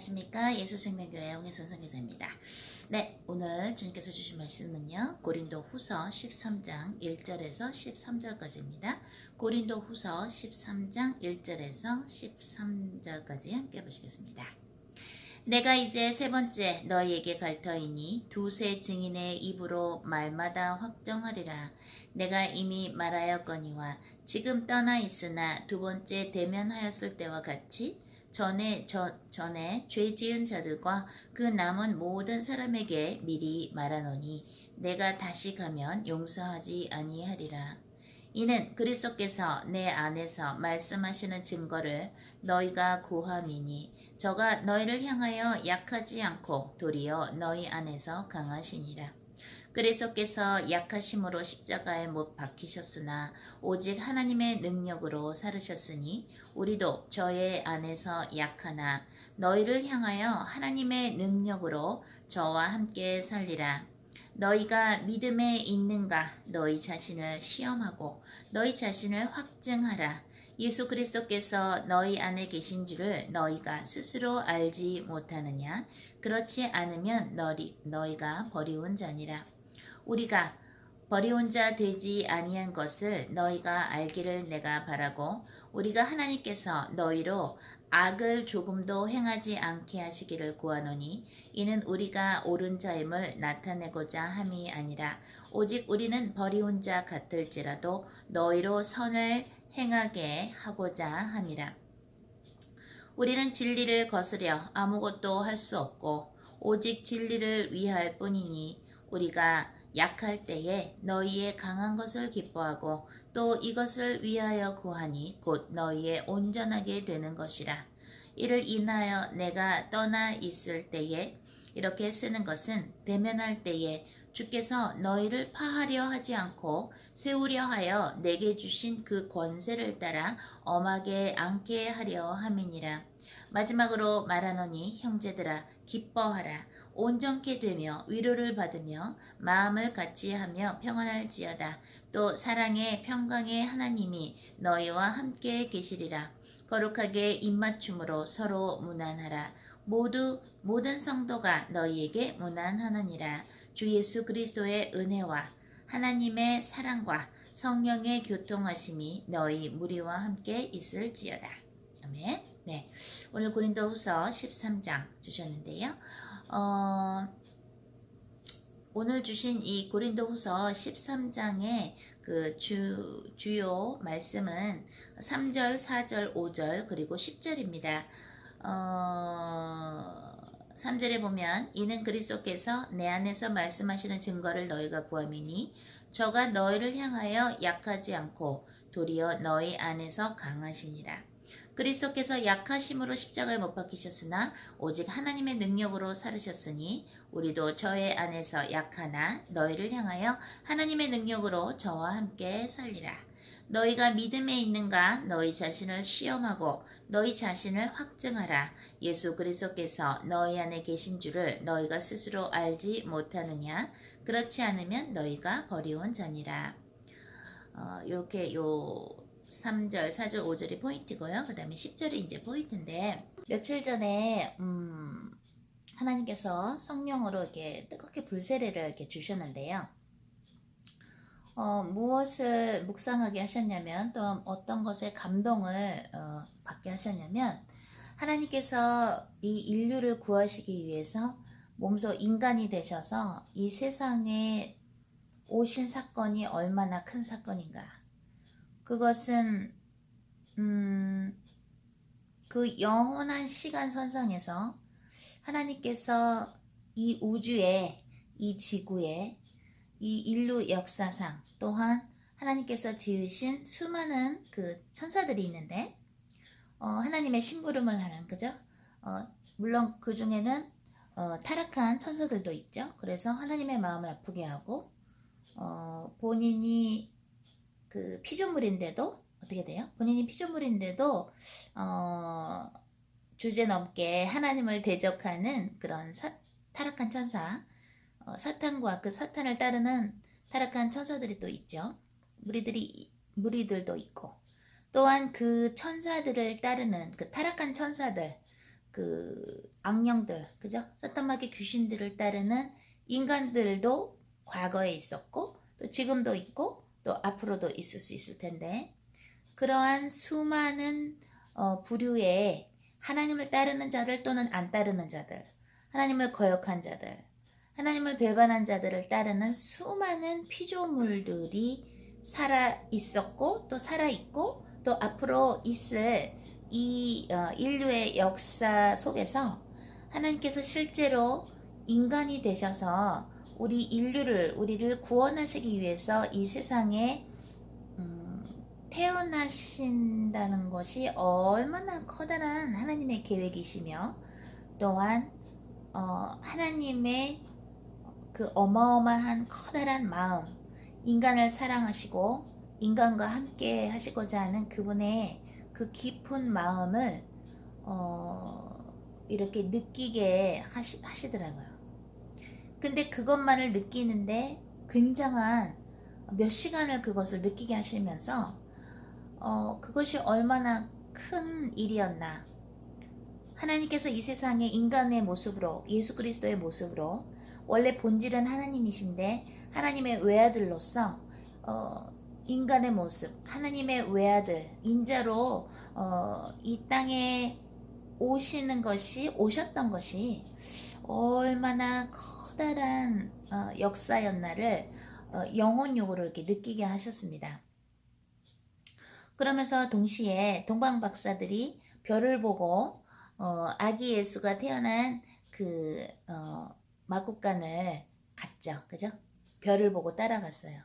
안녕하십니까. 예수생명교회 홍혜선 선교사입니다. 네, 오늘 주님께서 주신 말씀은요, 고린도 후서 13장 1절에서 13절까지입니다. 고린도 후서 13장 1절에서 13절까지 함께 보시겠습니다. 내가 이제 세 번째 너희에게 갈 터이니 두세 증인의 입으로 말마다 확정하리라. 내가 이미 말하였거니와 지금 떠나 있으나 두 번째 대면하였을 때와 같이 전에 죄 지은 자들과 그 남은 모든 사람에게 미리 말하노니 내가 다시 가면 용서하지 아니하리라. 이는 그리스도께서 내 안에서 말씀하시는 증거를 너희가 구함이니 저가 너희를 향하여 약하지 않고 도리어 너희 안에서 강하시니라. 그리스도께서 약하심으로 십자가에 못 박히셨으나 오직 하나님의 능력으로 살으셨으니 우리도 저의 안에서 약하나 너희를 향하여 하나님의 능력으로 저와 함께 살리라. 너희가 믿음에 있는가 너희 자신을 시험하고 너희 자신을 확증하라. 예수 그리스도께서 너희 안에 계신 줄을 너희가 스스로 알지 못하느냐? 그렇지 않으면 너희가 버리운 자니라. 우리가 버리운 자 되지 아니한 것을 너희가 알기를 내가 바라고 우리가 하나님께서 너희로 악을 조금도 행하지 않게 하시기를 구하노니 이는 우리가 옳은 자임을 나타내고자 함이 아니라 오직 우리는 버리운 자 같을지라도 너희로 선을 행하게 하고자 함이라. 우리는 진리를 거스려 아무것도 할 수 없고 오직 진리를 위할 뿐이니 우리가 약할 때에 너희의 강한 것을 기뻐하고 또 이것을 위하여 구하니 곧 너희의 온전하게 되는 것이라. 이를 인하여 내가 떠나 있을 때에 이렇게 쓰는 것은 대면할 때에 주께서 너희를 파하려 하지 않고 세우려 하여 내게 주신 그 권세를 따라 엄하게 앉게 하려 함이니라. 마지막으로 말하노니 형제들아 기뻐하라. 온전케 되며 위로를 받으며 마음을 같이 하며 평안할지어다. 또 사랑의 평강의 하나님이 너희와 함께 계시리라. 거룩하게 입맞춤으로 서로 문안하라. 모든 성도가 너희에게 문안하느니라. 주 예수 그리스도의 은혜와 하나님의 사랑과 성령의 교통하심이 너희 무리와 함께 있을지어다. 아멘. 네, 오늘 고린도후서 13장 주셨는데요. 오늘 주신 이 고린도후서 13장의 그 주요 말씀은 3절, 4절, 5절 그리고 10절입니다. 3절에 보면 이는 그리스도께서 내 안에서 말씀하시는 증거를 너희가 구함이니 저가 너희를 향하여 약하지 않고 도리어 너희 안에서 강하시니라. 그리스도께서 약하심으로 십자가에 못 박히셨으나 오직 하나님의 능력으로 살으셨으니 우리도 저의 안에서 약하나 너희를 향하여 하나님의 능력으로 저와 함께 살리라. 너희가 믿음에 있는가 너희 자신을 시험하고 너희 자신을 확증하라. 예수 그리스도께서 너희 안에 계신 줄을 너희가 스스로 알지 못하느냐? 그렇지 않으면 너희가 버리운 자니라. 이렇게 3절, 4절, 5절이 포인트고요. 그 다음에 10절이 이제 포인트인데 며칠 전에 하나님께서 성령으로 이렇게 뜨겁게 불세례를 이렇게 주셨는데요. 무엇을 묵상하게 하셨냐면 또 어떤 것에 감동을 받게 하셨냐면 하나님께서 이 인류를 구하시기 위해서 몸소 인간이 되셔서 이 세상에 오신 사건이 얼마나 큰 사건인가. 그것은 그 영원한 시간 선상에서 하나님께서 이 우주에 이 지구에 이 인류 역사상 또한 하나님께서 지으신 수많은 그 천사들이 있는데 하나님의 심부름을 하는 그죠? 물론 그 중에는 타락한 천사들도 있죠. 그래서 하나님의 마음을 아프게 하고 본인이 그 피조물인데도 어떻게 돼요? 본인이 피조물인데도 주제넘게 하나님을 대적하는 그런 타락한 천사, 사탄과 그 사탄을 따르는 타락한 천사들이 또 있죠. 무리들도 있고 또한 그 천사들을 따르는 그 타락한 천사들, 그 악령들, 그죠? 사탄마귀 귀신들을 따르는 인간들도 과거에 있었고 또 지금도 있고 또 앞으로도 있을 수 있을 텐데 그러한 수많은 부류의 하나님을 따르는 자들 또는 안 따르는 자들, 하나님을 거역한 자들, 하나님을 배반한 자들을 따르는 수많은 피조물들이 살아 있었고 또 살아 있고 또 앞으로 있을 이 인류의 역사 속에서 하나님께서 실제로 인간이 되셔서 우리를 구원하시기 위해서 이 세상에 태어나신다는 것이 얼마나 커다란 하나님의 계획이시며 또한 하나님의 그 어마어마한 커다란 마음, 인간을 사랑하시고 인간과 함께 하시고자 하는 그분의 그 깊은 마음을 이렇게 느끼게 하시더라고요. 근데 그것만을 느끼는데 굉장한 몇 시간을 그것을 느끼게 하시면서 그것이 얼마나 큰 일이었나. 하나님께서 이 세상에 인간의 모습으로 예수 그리스도의 모습으로 원래 본질은 하나님이신데 하나님의 외아들로서 인간의 모습 하나님의 외아들 인자로 이 땅에 오셨던 것이 얼마나 커다란 역사였나를 영혼육으로 이렇게 느끼게 하셨습니다. 그러면서 동시에 동방 박사들이 별을 보고 아기 예수가 태어난 그 마국간을 갔죠. 그죠? 별을 보고 따라갔어요.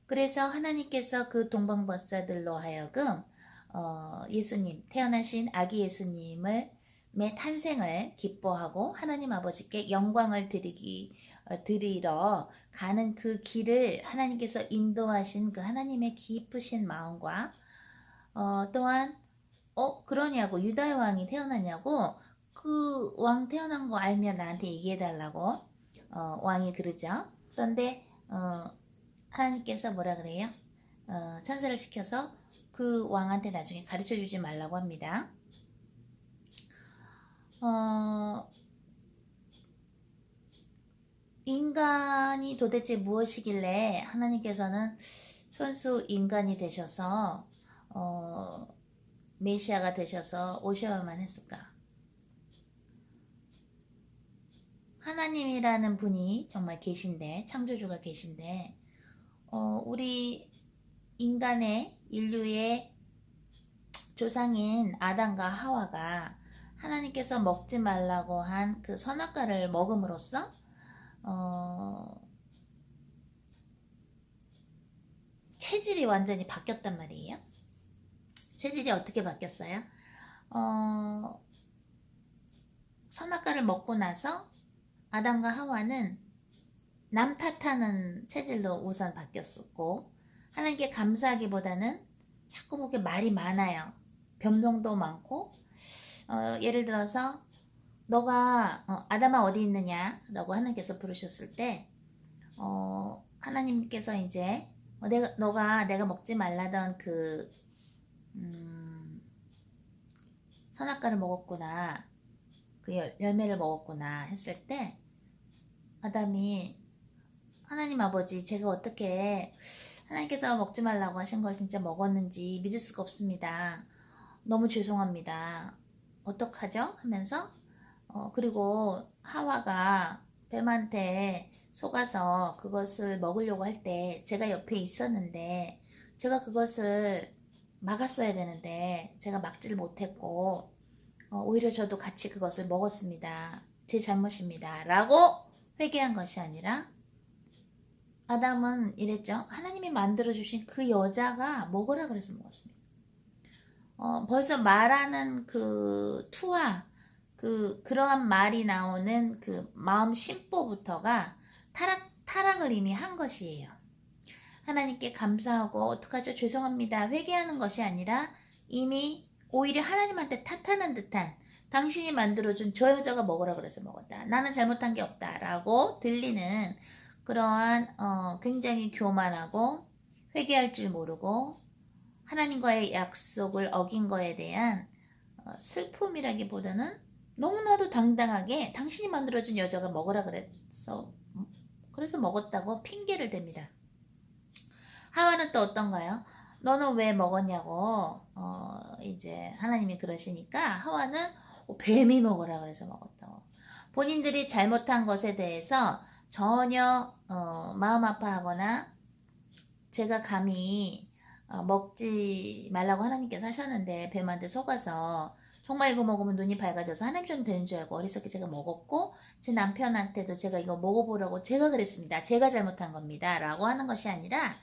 그래서 하나님께서 그 동방 박사들로 하여금 예수님, 태어나신 아기 예수님의 탄생을 기뻐하고 하나님 아버지께 영광을 드리러 가는 그 길을 하나님께서 인도하신 그 하나님의 깊으신 마음과 또한 그러냐고 유다의 왕이 태어났냐고 그 왕 태어난 거 알면 나한테 얘기해달라고 왕이 그러죠. 그런데 하나님께서 뭐라 그래요? 천사를 시켜서 그 왕한테 나중에 가르쳐주지 말라고 합니다. 인간이 도대체 무엇이길래 하나님께서는 손수 인간이 되셔서 메시아가 되셔서 오셔야만 했을까? 하나님이라는 분이 정말 계신데 창조주가 계신데 우리 인간의 인류의 조상인 아담과 하와가 하나님께서 먹지 말라고 한 그 선악과를 먹음으로써 체질이 완전히 바뀌었단 말이에요. 체질이 어떻게 바뀌었어요? 선악과를 먹고 나서 아담과 하와는 남 탓하는 체질로 우선 바뀌었었고 하나님께 감사하기보다는 자꾸 그렇게 말이 많아요. 변명도 많고 예를 들어서 너가 아담아 어디 있느냐 라고 하나님께서 부르셨을 때 하나님께서 이제 내가 먹지 말라던 그 선악과를 먹었구나 그 열매를 먹었구나 했을 때 아담이 하나님 아버지 제가 어떻게 하나님께서 먹지 말라고 하신 걸 진짜 먹었는지 믿을 수가 없습니다. 너무 죄송합니다. 어떡하죠? 하면서 그리고 하와가 뱀한테 속아서 그것을 먹으려고 할 때 제가 옆에 있었는데 제가 그것을 막았어야 되는데 제가 막지를 못했고 오히려 저도 같이 그것을 먹었습니다. 제 잘못입니다. 라고 회개한 것이 아니라 아담은 이랬죠. 하나님이 만들어주신 그 여자가 먹으라 그래서 먹었습니다. 벌써 말하는 그 투와 그러한 말이 나오는 그 마음 심보부터가 타락을 이미 한 것이에요. 하나님께 감사하고 어떡하죠? 죄송합니다. 회개하는 것이 아니라 이미 오히려 하나님한테 탓하는 듯한 당신이 만들어준 저 여자가 먹으라 그래서 먹었다. 나는 잘못한 게 없다. 라고 들리는 그러한 굉장히 교만하고 회개할 줄 모르고 하나님과의 약속을 어긴 거에 대한 슬픔이라기보다는 너무나도 당당하게 당신이 만들어준 여자가 먹으라 그래서 먹었다고 핑계를 댑니다. 하와는 또 어떤가요? 너는 왜 먹었냐고 이제 하나님이 그러시니까 하와는 뱀이 먹으라 그래서 먹었다고. 본인들이 잘못한 것에 대해서 전혀 마음 아파하거나 제가 감히 먹지 말라고 하나님께서 하셨는데 뱀한테 속아서 정말 이거 먹으면 눈이 밝아져서 하나님처럼 되는 줄 알고 어리석게 제가 먹었고 제 남편한테도 제가 이거 먹어보라고 제가 그랬습니다. 제가 잘못한 겁니다. 라고 하는 것이 아니라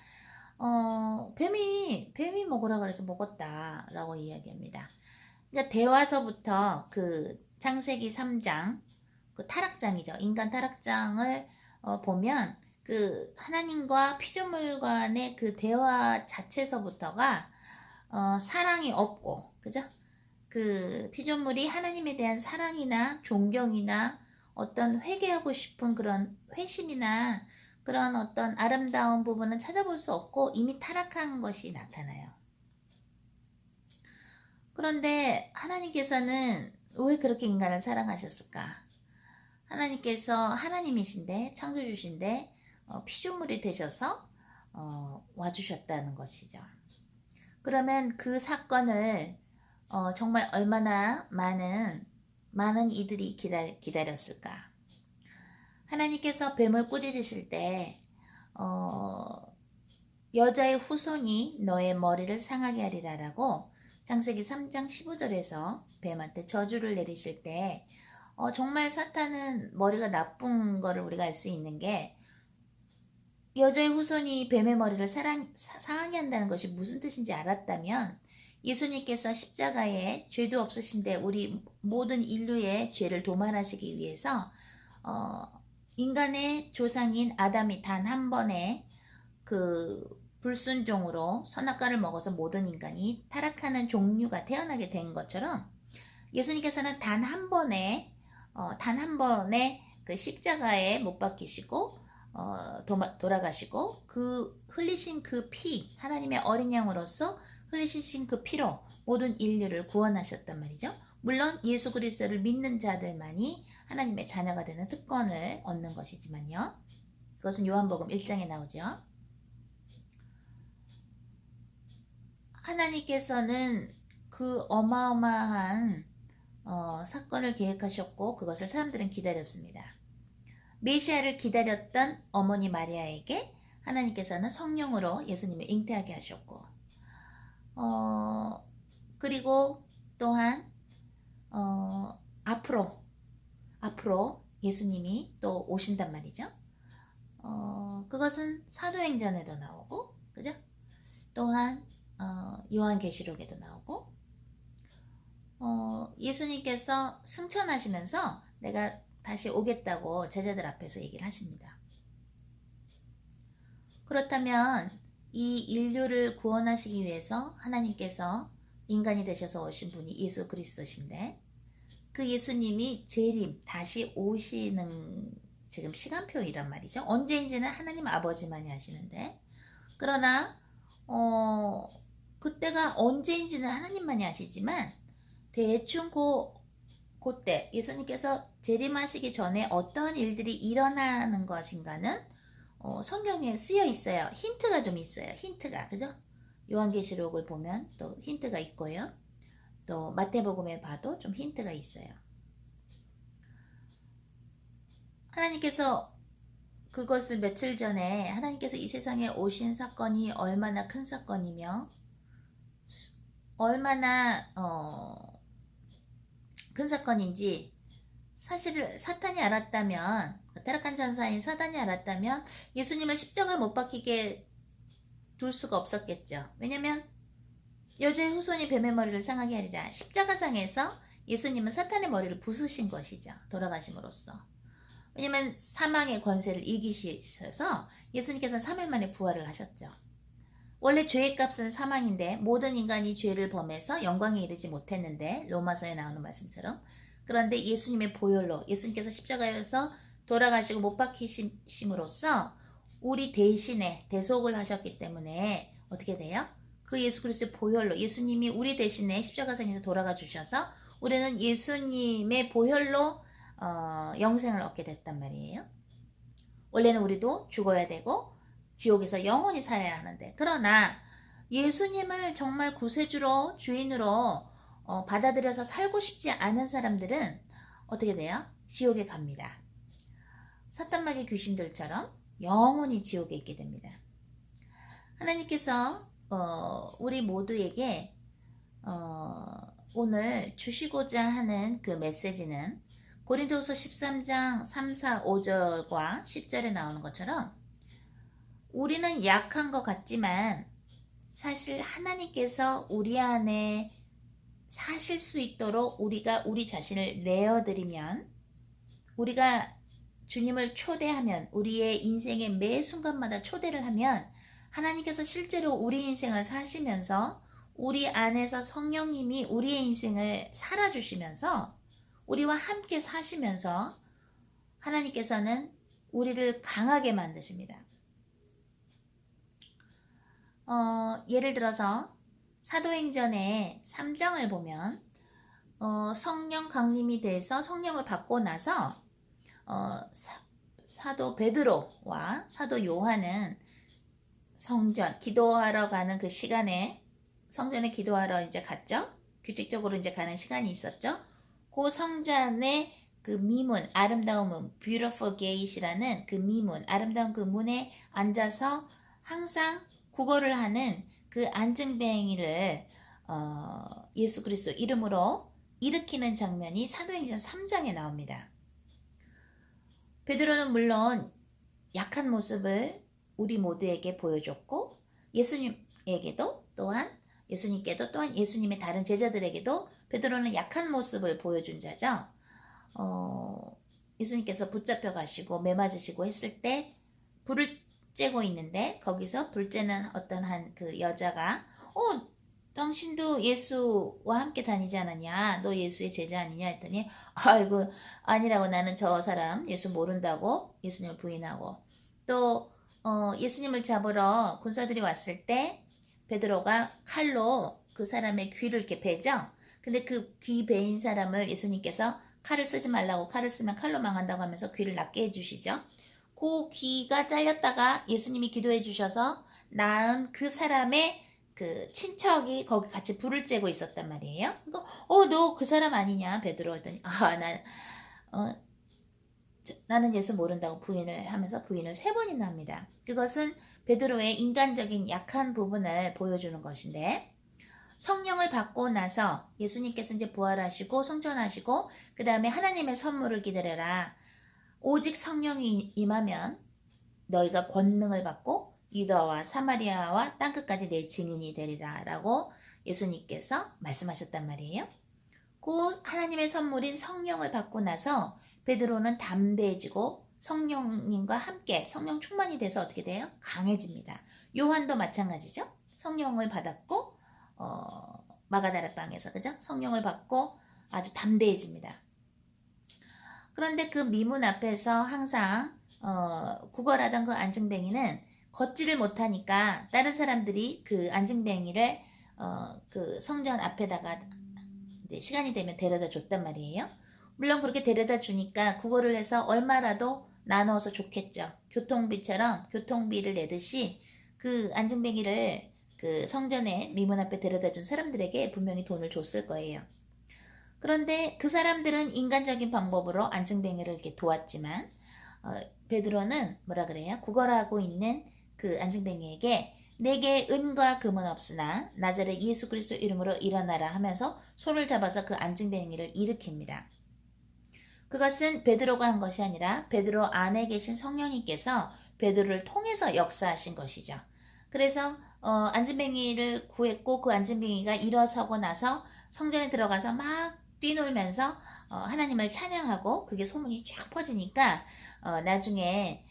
뱀이 먹으라 그래서 먹었다 라고 이야기합니다. 그러니까 대화서부터 그 창세기 3장 그 타락장이죠. 인간 타락장을 보면 그 하나님과 피조물 간의 그 대화 자체서부터가 사랑이 없고, 그죠? 그 피조물이 하나님에 대한 사랑이나 존경이나 어떤 회개하고 싶은 그런 회심이나 그런 어떤 아름다운 부분은 찾아볼 수 없고 이미 타락한 것이 나타나요. 그런데 하나님께서는 왜 그렇게 인간을 사랑하셨을까? 하나님께서 하나님이신데 창조주신데 피조물이 되셔서 와주셨다는 것이죠. 그러면 그 사건을 정말 얼마나 많은 이들이 기다렸을까? 하나님께서 뱀을 꾸짖으실 때 여자의 후손이 너의 머리를 상하게 하리라라고 창세기 3장 15절에서 뱀한테 저주를 내리실 때 정말 사탄은 머리가 나쁜 거를 우리가 알 수 있는 게 여자의 후손이 뱀의 머리를 상하게 한다는 것이 무슨 뜻인지 알았다면 예수님께서 십자가에 죄도 없으신데 우리 모든 인류의 죄를 도말하시기 위해서 인간의 조상인 아담이 단 한 번의 그 불순종으로 선악과를 먹어서 모든 인간이 타락하는 종류가 태어나게 된 것처럼 예수님께서는 단 한 번의 그 십자가에 못 박히시고 돌아가시고 그 흘리신 그 피, 하나님의 어린 양으로서 흘리신 그 피로 모든 인류를 구원하셨단 말이죠. 물론 예수 그리스도를 믿는 자들만이 하나님의 자녀가 되는 특권을 얻는 것이지만요. 그것은 요한복음 1장에 나오죠. 하나님께서는 그 어마어마한 사건을 계획하셨고 그것을 사람들은 기다렸습니다. 메시아를 기다렸던 어머니 마리아에게 하나님께서는 성령으로 예수님을 잉태하게 하셨고 그리고 또한 앞으로 예수님이 또 오신단 말이죠. 그것은 사도행전에도 나오고 그죠? 또한 요한계시록에도 나오고 예수님께서 승천하시면서 내가 다시 오겠다고 제자들 앞에서 얘기를 하십니다. 그렇다면 이 인류를 구원하시기 위해서 하나님께서 인간이 되셔서 오신 분이 예수 그리스도신데 그 예수님이 재림 다시 오시는 지금 시간표이란 말이죠. 언제인지는 하나님 아버지만이 아시는데 그러나 그때가 언제인지는 하나님만이 아시지만 대충 그때 예수님께서 재림하시기 전에 어떤 일들이 일어나는 것인가는 성경에 쓰여 있어요. 힌트가 좀 있어요. 힌트가 그죠? 요한계시록을 보면 또 힌트가 있고요. 또 마태복음에 봐도 좀 힌트가 있어요. 하나님께서 그것을 며칠 전에 하나님께서 이 세상에 오신 사건이 얼마나 큰 사건이며 얼마나 큰 사건인지 사실 사탄이 알았다면 타락한 전사인 사탄이 알았다면 예수님을 십자가에 못 박히게 둘 수가 없었겠죠. 왜냐면 여자의 후손이 뱀의 머리를 상하게 하리라. 십자가상에서 예수님은 사탄의 머리를 부수신 것이죠. 돌아가심으로써. 왜냐면 사망의 권세를 이기셔서 예수님께서는 3일 만에 부활을 하셨죠. 원래 죄의 값은 사망인데 모든 인간이 죄를 범해서 영광에 이르지 못했는데 로마서에 나오는 말씀처럼 그런데 예수님의 보혈로 예수님께서 십자가에서 돌아가시고 못 박히심으로써 우리 대신에 대속을 하셨기 때문에 어떻게 돼요? 그 예수 그리스도의 보혈로 예수님이 우리 대신에 십자가상에서 돌아가 주셔서 우리는 예수님의 보혈로 영생을 얻게 됐단 말이에요. 원래는 우리도 죽어야 되고 지옥에서 영원히 살아야 하는데, 그러나 예수님을 정말 구세주로 주인으로 받아들여서 살고 싶지 않은 사람들은 어떻게 돼요? 지옥에 갑니다. 사탄마귀 귀신들처럼 영원히 지옥에 있게 됩니다. 하나님께서 우리 모두에게 오늘 주시고자 하는 그 메시지는 고린도후서 13장 3, 4, 5절과 10절에 나오는 것처럼 우리는 약한 것 같지만 사실 하나님께서 우리 안에 사실 수 있도록 우리가 우리 자신을 내어드리면, 우리가 주님을 초대하면, 우리의 인생의 매 순간마다 초대를 하면 하나님께서 실제로 우리 인생을 사시면서 우리 안에서 성령님이 우리의 인생을 살아주시면서 우리와 함께 사시면서 하나님께서는 우리를 강하게 만드십니다. 예를 들어서 사도행전의 3장을 보면 성령 강림이 돼서 성령을 받고 나서 사도 베드로와 사도 요한은 성전 기도하러 가는 그 시간에 성전에 기도하러 이제 갔죠. 규칙적으로 이제 가는 시간이 있었죠. 그 성전의 그 미문, 아름다운 문, beautiful gate이라는 그 미문, 아름다운 그 문에 앉아서 항상 구걸을 하는 그 안증뱅이를 예수 그리스도 이름으로 일으키는 장면이 사도행전 3장에 나옵니다. 베드로는 물론 약한 모습을 우리 모두에게 보여줬고 예수님께도 또한 예수님의 다른 제자들에게도 베드로는 약한 모습을 보여준 자죠. 예수님께서 붙잡혀 가시고 매 맞으시고 했을 때 불을 쬐고 있는데 거기서 불 쬐는 어떤 한 그 여자가 당신도 예수와 함께 다니지 않았냐? 너 예수의 제자 아니냐? 했더니 아이고 아니라고, 나는 저 사람 예수 모른다고 예수님을 부인하고, 또 예수님을 잡으러 군사들이 왔을 때 베드로가 칼로 그 사람의 귀를 이렇게 베죠. 근데 그 귀 베인 사람을 예수님께서 칼을 쓰지 말라고, 칼을 쓰면 칼로 망한다고 하면서 귀를 낫게 해주시죠. 그 귀가 잘렸다가 예수님이 기도해 주셔서 나은 그 사람의 그 친척이 거기 같이 불을 쬐고 있었단 말이에요. 그러니까 너 그 사람 아니냐 베드로 했더니 나는 예수 모른다고 부인을 하면서 부인을 3번이나 합니다. 그것은 베드로의 인간적인 약한 부분을 보여주는 것인데, 성령을 받고 나서 예수님께서 이제 부활하시고 성천하시고 그 다음에 하나님의 선물을 기다려라. 오직 성령이 임하면 너희가 권능을 받고 유다와 사마리아와 땅끝까지 내 증인이 되리라 라고 예수님께서 말씀하셨단 말이에요. 그 하나님의 선물인 성령을 받고 나서 베드로는 담대해지고 성령님과 함께 성령 충만이 돼서 어떻게 돼요? 강해집니다. 요한도 마찬가지죠. 성령을 받았고 마가다라방에서 그죠? 성령을 받고 아주 담대해집니다. 그런데 그 미문 앞에서 항상 구걸하던 그 안증뱅이는 걷지를 못하니까 다른 사람들이 그 안증뱅이를 그 성전 앞에다가 이제 시간이 되면 데려다 줬단 말이에요. 물론 그렇게 데려다 주니까 구걸을 해서 얼마라도 나눠서 좋겠죠. 교통비처럼 교통비를 내듯이 그 안증뱅이를 그 성전에 미문 앞에 데려다 준 사람들에게 분명히 돈을 줬을 거예요. 그런데 그 사람들은 인간적인 방법으로 안증뱅이를 이렇게 도왔지만 베드로는 뭐라 그래요? 구걸하고 있는 그 안증뱅이에게 내게 은과 금은 없으나 나자렛 예수 그리스도 이름으로 일어나라 하면서 손을 잡아서 그 안증뱅이를 일으킵니다. 그것은 베드로가 한 것이 아니라 베드로 안에 계신 성령님께서 베드로를 통해서 역사하신 것이죠. 그래서 안증뱅이를 구했고 그 안증뱅이가 일어서고 나서 성전에 들어가서 막 뛰놀면서 하나님을 찬양하고 그게 소문이 쫙 퍼지니까 나중에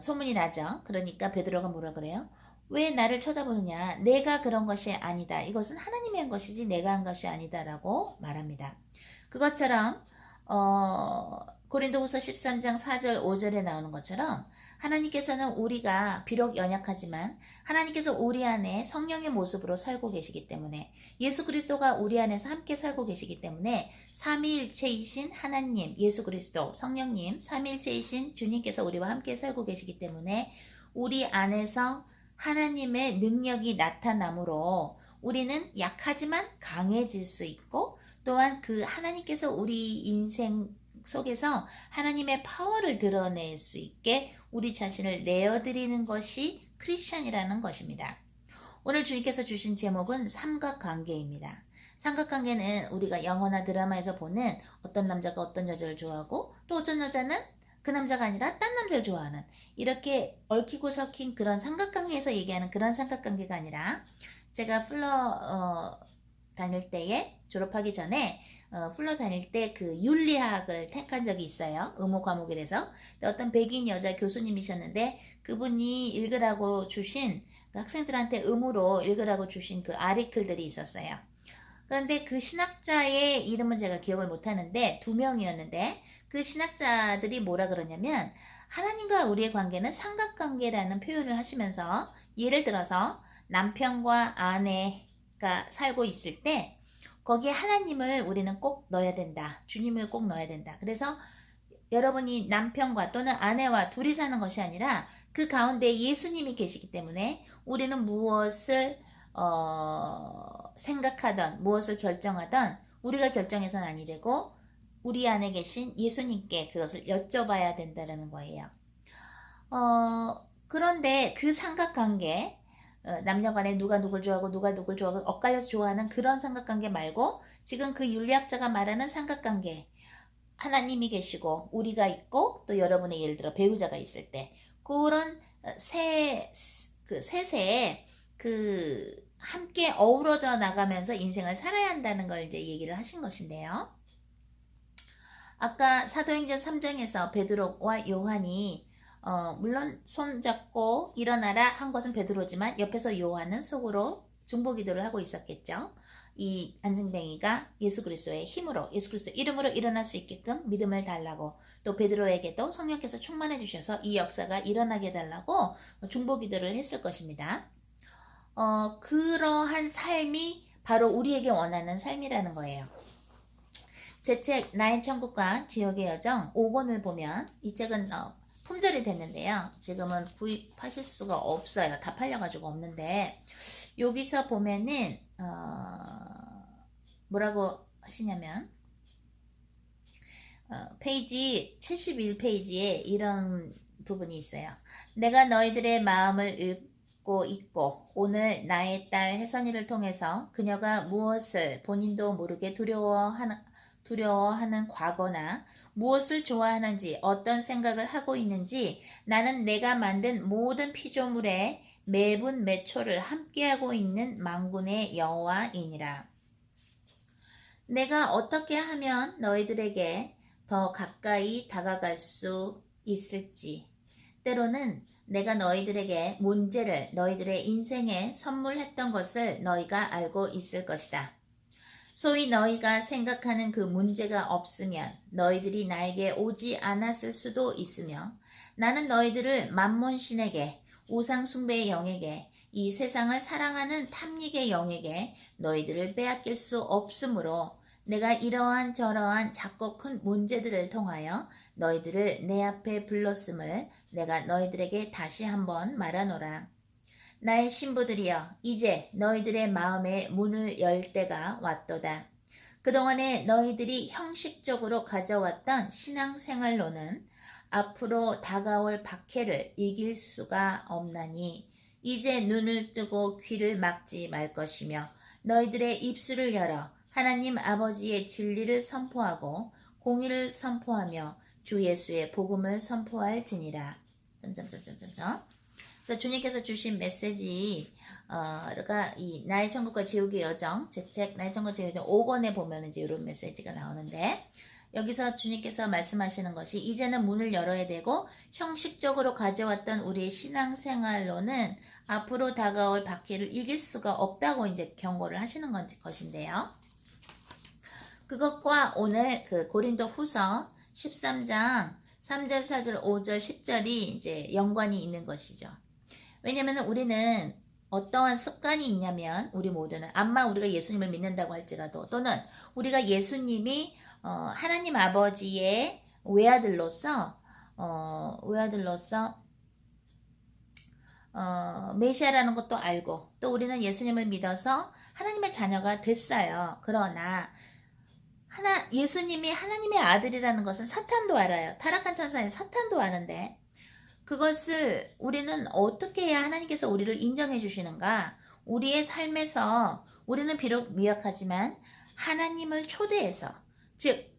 소문이 나죠. 그러니까 베드로가 뭐라 그래요? 왜 나를 쳐다보느냐? 내가 그런 것이 아니다. 이것은 하나님이 한 것이지 내가 한 것이 아니다 라고 말합니다. 그것처럼 고린도후서 13장 4절 5절에 나오는 것처럼 하나님께서는 우리가 비록 연약하지만 하나님께서 우리 안에 성령의 모습으로 살고 계시기 때문에 예수 그리스도가 우리 안에서 함께 살고 계시기 때문에 삼위일체이신 하나님, 예수 그리스도, 성령님, 삼위일체이신 주님께서 우리와 함께 살고 계시기 때문에 우리 안에서 하나님의 능력이 나타나므로 우리는 약하지만 강해질 수 있고 또한 그 하나님께서 우리 인생 속에서 하나님의 파워를 드러낼 수 있게 우리 자신을 내어드리는 것이 크리스천이라는 것입니다. 오늘 주님께서 주신 제목은 삼각관계입니다. 삼각관계는 우리가 영화나 드라마에서 보는 어떤 남자가 어떤 여자를 좋아하고 또 어떤 여자는 그 남자가 아니라 딴 남자를 좋아하는 이렇게 얽히고 섞인 그런 삼각관계에서 얘기하는 그런 삼각관계가 아니라 제가 플러 다닐 때에 졸업하기 전에 플러 다닐 때 그 윤리학을 택한 적이 있어요. 의무 과목이라서. 어떤 백인 여자 교수님이셨는데 그분이 읽으라고 주신 그 학생들한테 의무로 읽으라고 주신 그 아리클들이 있었어요. 그런데 그 신학자의 이름은 제가 기억을 못하는데 2명이었는데 그 신학자들이 뭐라 그러냐면 하나님과 우리의 관계는 삼각관계라는 표현을 하시면서 예를 들어서 남편과 아내가 살고 있을 때 거기에 하나님을 우리는 꼭 넣어야 된다. 주님을 꼭 넣어야 된다. 그래서 여러분이 남편과 또는 아내와 둘이 사는 것이 아니라 그 가운데 예수님이 계시기 때문에 우리는 무엇을 생각하던 무엇을 결정하던 우리가 결정해서는 아니 되고 우리 안에 계신 예수님께 그것을 여쭤봐야 된다는 거예요. 그런데 그 삼각관계 남녀간에 누가 누굴 좋아하고 누가 누굴 좋아하고 엇갈려서 좋아하는 그런 삼각관계 말고 지금 그 윤리학자가 말하는 삼각관계 하나님이 계시고 우리가 있고 또 여러분의 예를 들어 배우자가 있을 때 그런 셋의 함께 어우러져 나가면서 인생을 살아야 한다는 걸 이제 얘기를 하신 것인데요. 아까 사도행전 3장에서 베드로와 요한이 물론 손잡고 일어나라 한 것은 베드로지만 옆에서 요한은 속으로 중보기도를 하고 있었겠죠. 이 안증뱅이가 예수 그리스도의 힘으로 예수 그리스도 이름으로 일어날 수 있게끔 믿음을 달라고 또 베드로에게도 성령께서 충만해 주셔서 이 역사가 일어나게 해달라고 중보기도를 했을 것입니다. 그러한 삶이 바로 우리에게 원하는 삶이라는 거예요. 제 책 나의 천국과 지옥의 여정 5권을 보면 이 책은 품절이 됐는데요. 지금은 구입하실 수가 없어요. 다 팔려가지고 없는데 여기서 보면은 뭐라고 하시냐면 페이지 71페이지에 이런 부분이 있어요. 내가 너희들의 마음을 읽고 있고 오늘 나의 딸 혜선이를 통해서 그녀가 무엇을 본인도 모르게 두려워하는 과거나 무엇을 좋아하는지 어떤 생각을 하고 있는지 나는 내가 만든 모든 피조물에 매분 매초를 함께하고 있는 만군의 여호와이니라. 내가 어떻게 하면 너희들에게 더 가까이 다가갈 수 있을지 때로는 내가 너희들에게 문제를 너희들의 인생에 선물했던 것을 너희가 알고 있을 것이다. 소위 너희가 생각하는 그 문제가 없으면 너희들이 나에게 오지 않았을 수도 있으며 나는 너희들을 만몬신에게 우상숭배의 영에게 이 세상을 사랑하는 탐닉의 영에게 너희들을 빼앗길 수 없으므로 내가 이러한 저러한 작고 큰 문제들을 통하여 너희들을 내 앞에 불렀음을 내가 너희들에게 다시 한번 말하노라. 나의 신부들이여 이제 너희들의 마음의 문을 열 때가 왔도다. 그동안에 너희들이 형식적으로 가져왔던 신앙생활로는 앞으로 다가올 박해를 이길 수가 없나니 이제 눈을 뜨고 귀를 막지 말 것이며 너희들의 입술을 열어 하나님 아버지의 진리를 선포하고 공의를 선포하며 주 예수의 복음을 선포할지니라. 그래서 주님께서 주신 메시지가 이 나의 천국과 지옥의 여정, 제 책 나의 천국과 지옥의 여정 5권에 보면 이제 이런 메시지가 나오는데 여기서 주님께서 말씀하시는 것이 이제는 문을 열어야 되고 형식적으로 가져왔던 우리의 신앙생활로는 앞으로 다가올 박해를 이길 수가 없다고 이제 경고를 하시는 것인데요. 그것과 오늘 그 고린도 후서 13장 3절, 4절, 5절, 10절이 이제 연관이 있는 것이죠. 왜냐면 우리는 어떠한 습관이 있냐면 우리 모두는 암만 우리가 예수님을 믿는다고 할지라도 또는 우리가 예수님이 하나님 아버지의 외아들로서 메시아라는 것도 알고 또 우리는 예수님을 믿어서 하나님의 자녀가 됐어요. 그러나 예수님이 하나님의 아들이라는 것은 사탄도 알아요. 타락한 천사인 사탄도 아는데 그것을 우리는 어떻게 해야 하나님께서 우리를 인정해 주시는가? 우리의 삶에서 우리는 비록 미약하지만 하나님을 초대해서 즉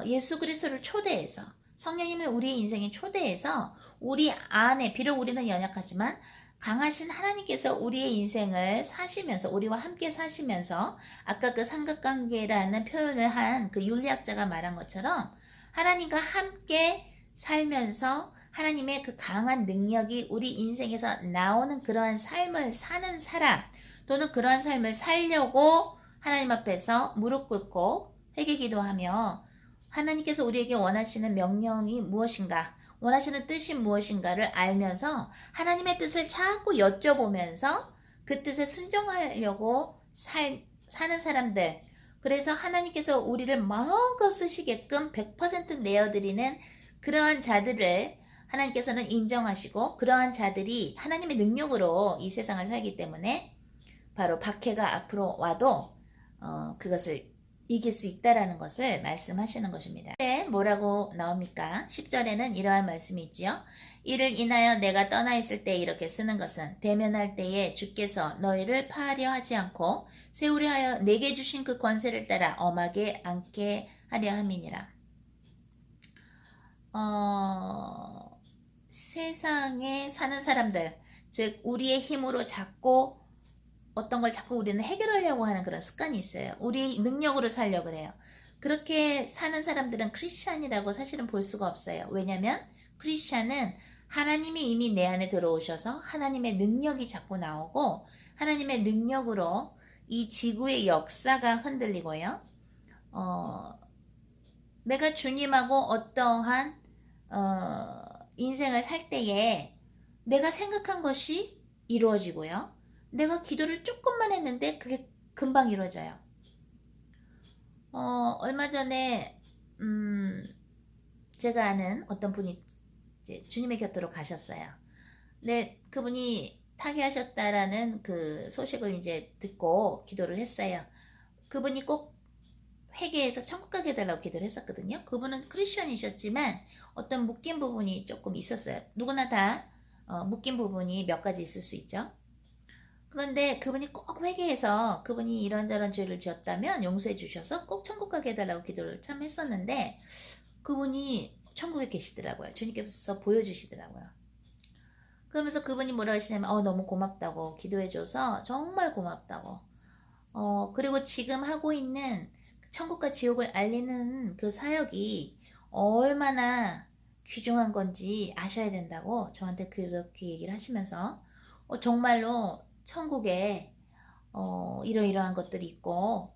예수 그리스도를 초대해서 성령님을 우리의 인생에 초대해서 우리 안에 비록 우리는 연약하지만 강하신 하나님께서 우리의 인생을 사시면서 우리와 함께 사시면서 아까 그 삼각관계라는 표현을 한 그 윤리학자가 말한 것처럼 하나님과 함께 살면서 하나님의 그 강한 능력이 우리 인생에서 나오는 그러한 삶을 사는 사람 또는 그러한 삶을 살려고 하나님 앞에서 무릎 꿇고 회개 기도하며 하나님께서 우리에게 원하시는 명령이 무엇인가 원하시는 뜻이 무엇인가를 알면서 하나님의 뜻을 자꾸 여쭤보면서 그 뜻에 순종하려고 사는 사람들 그래서 하나님께서 우리를 마음껏 쓰시게끔 100% 내어드리는 그러한 자들을 하나님께서는 인정하시고 그러한 자들이 하나님의 능력으로 이 세상을 살기 때문에 바로 박해가 앞으로 와도 그것을 이길 수 있다라는 것을 말씀하시는 것입니다. 뭐라고 나옵니까? 10절에는 이러한 말씀이 있지요. 이를 인하여 내가 떠나 있을 때 이렇게 쓰는 것은 대면할 때에 주께서 너희를 파하려 하지 않고 세우려 하여 내게 주신 그 권세를 따라 엄하게 앉게 하려 함이니라. 세상에 사는 사람들 즉 우리의 힘으로 자꾸 어떤 걸 자꾸 우리는 해결하려고 하는 그런 습관이 있어요. 우리 능력으로 살려고 그래요. 그렇게 사는 사람들은 크리스찬이라고 사실은 볼 수가 없어요. 왜냐하면 크리스찬은 하나님이 이미 내 안에 들어오셔서 하나님의 능력이 자꾸 나오고 하나님의 능력으로 이 지구의 역사가 흔들리고요. 내가 주님하고 어떠한 인생을 살 때에 내가 생각한 것이 이루어지고요. 내가 기도를 조금만 했는데 그게 금방 이루어져요. 얼마 전에 제가 아는 어떤 분이 이제 주님의 곁으로 가셨어요. 근데 그분이 타계하셨다라는 그 소식을 이제 듣고 기도를 했어요. 그분이 꼭 회개해서 천국 가게 해달라고 기도를 했었거든요. 그분은 크리스천이셨지만 어떤 묶인 부분이 조금 있었어요. 누구나 다 묶인 부분이 몇 가지 있을 수 있죠. 그런데 그분이 꼭 회개해서 그분이 이런저런 죄를 지었다면 용서해 주셔서 꼭 천국 가게 해달라고 기도를 참 했었는데 그분이 천국에 계시더라고요. 주님께서 보여주시더라고요. 그러면서 그분이 뭐라 하시냐면 너무 고맙다고 기도해줘서 정말 고맙다고 그리고 지금 하고 있는 천국과 지옥을 알리는 그 사역이 얼마나 귀중한 건지 아셔야 된다고 저한테 그렇게 얘기를 하시면서 정말로 천국에 이러이러한 것들이 있고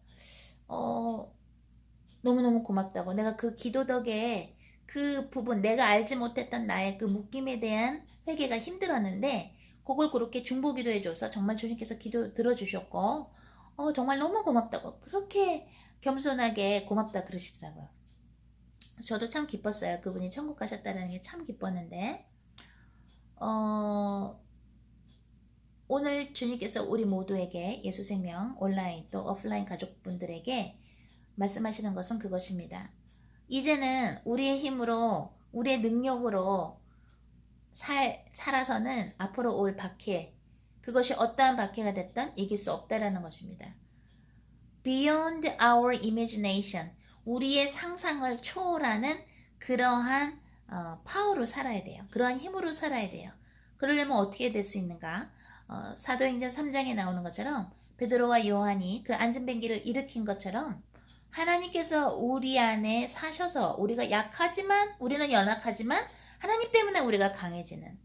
너무너무 고맙다고 내가 그 기도 덕에 그 부분 내가 알지 못했던 나의 그 묶임에 대한 회개가 힘들었는데 그걸 그렇게 중보기도 해줘서 정말 주님께서 기도 들어주셨고 정말 너무 고맙다고 그렇게 겸손하게 고맙다 그러시더라고요. 저도 참 기뻤어요. 그분이 천국 가셨다는 게 참 기뻤는데 오늘 주님께서 우리 모두에게 예수생명 온라인 또 오프라인 가족분들에게 말씀하시는 것은 그것입니다. 이제는 우리의 힘으로 우리의 능력으로 살아서는 앞으로 올 박해 그것이 어떠한 박해가 됐든 이길 수 없다라는 것입니다. Beyond our imagination 우리의 상상을 초월하는 그러한 파워로 살아야 돼요. 그러한 힘으로 살아야 돼요. 그러려면 어떻게 될 수 있는가? 사도행전 3장에 나오는 것처럼 베드로와 요한이 그 안전뱅기를 일으킨 것처럼 하나님께서 우리 안에 사셔서 우리가 약하지만 우리는 연약하지만 하나님 때문에 우리가 강해지는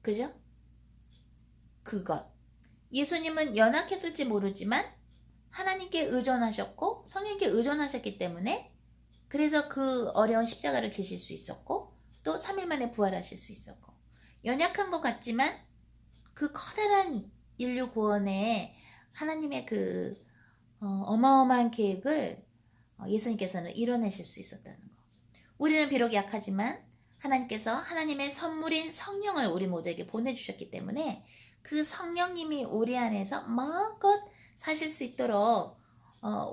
그죠? 그것 예수님은 연약했을지 모르지만 하나님께 의존하셨고 성령께 의존하셨기 때문에 그래서 그 어려운 십자가를 지실 수 있었고 또 3일 만에 부활하실 수 있었고 연약한 것 같지만 그 커다란 인류 구원에 하나님의 그 어마어마한 계획을 예수님께서는 이뤄내실 수 있었다는 거. 우리는 비록 약하지만 하나님께서 하나님의 선물인 성령을 우리 모두에게 보내주셨기 때문에 그 성령님이 우리 안에서 마음껏 사실 수 있도록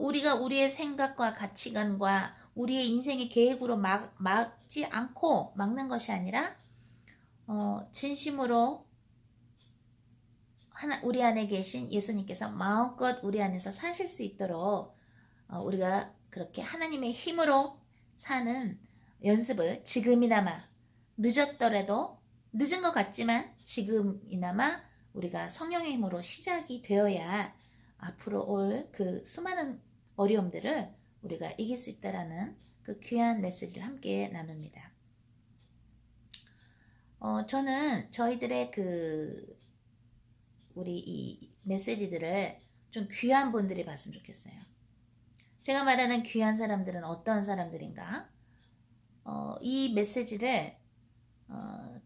우리가 우리의 생각과 가치관과 우리의 인생의 계획으로 막지 않고 막는 것이 아니라 진심으로 우리 안에 계신 예수님께서 마음껏 우리 안에서 사실 수 있도록 우리가 그렇게 하나님의 힘으로 사는 연습을 지금이나마 늦었더라도 늦은 것 같지만 지금이나마 우리가 성령의 힘으로 시작이 되어야 앞으로 올 그 수많은 어려움들을 우리가 이길 수 있다라는 그 귀한 메시지를 함께 나눕니다. 저는 저희들의 우리 이 메시지들을 좀 귀한 분들이 봤으면 좋겠어요. 제가 말하는 귀한 사람들은 어떤 사람들인가? 이 메시지를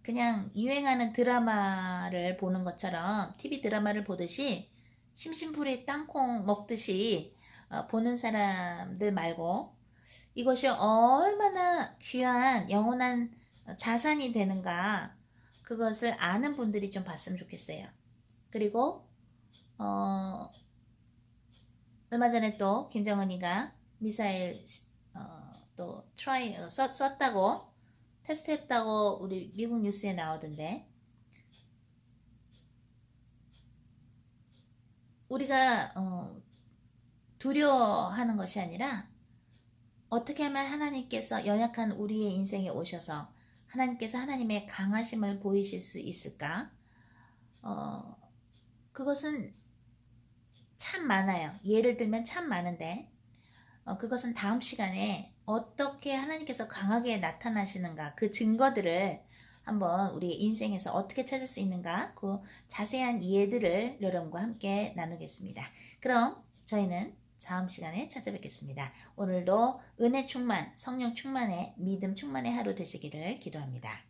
그냥 유행하는 드라마를 보는 것처럼 TV 드라마를 보듯이 심심풀이 땅콩 먹듯이 보는 사람들 말고 이것이 얼마나 귀한 영원한 자산이 되는가 그것을 아는 분들이 좀 봤으면 좋겠어요. 그리고 얼마 전에 또 김정은이가 미사일 또 쐈다고 테스트했다고 우리 미국 뉴스에 나오던데 우리가 두려워하는 것이 아니라 어떻게 하면 하나님께서 연약한 우리의 인생에 오셔서 하나님께서 하나님의 강하심을 보이실 수 있을까? 그것은 참 많아요. 예를 들면 참 많은데 그것은 다음 시간에 어떻게 하나님께서 강하게 나타나시는가 그 증거들을 한번 우리 인생에서 어떻게 찾을 수 있는가 그 자세한 이해들을 여러분과 함께 나누겠습니다. 그럼 저희는 다음 시간에 찾아뵙겠습니다. 오늘도 은혜 충만, 성령 충만의 믿음 충만의 하루 되시기를 기도합니다.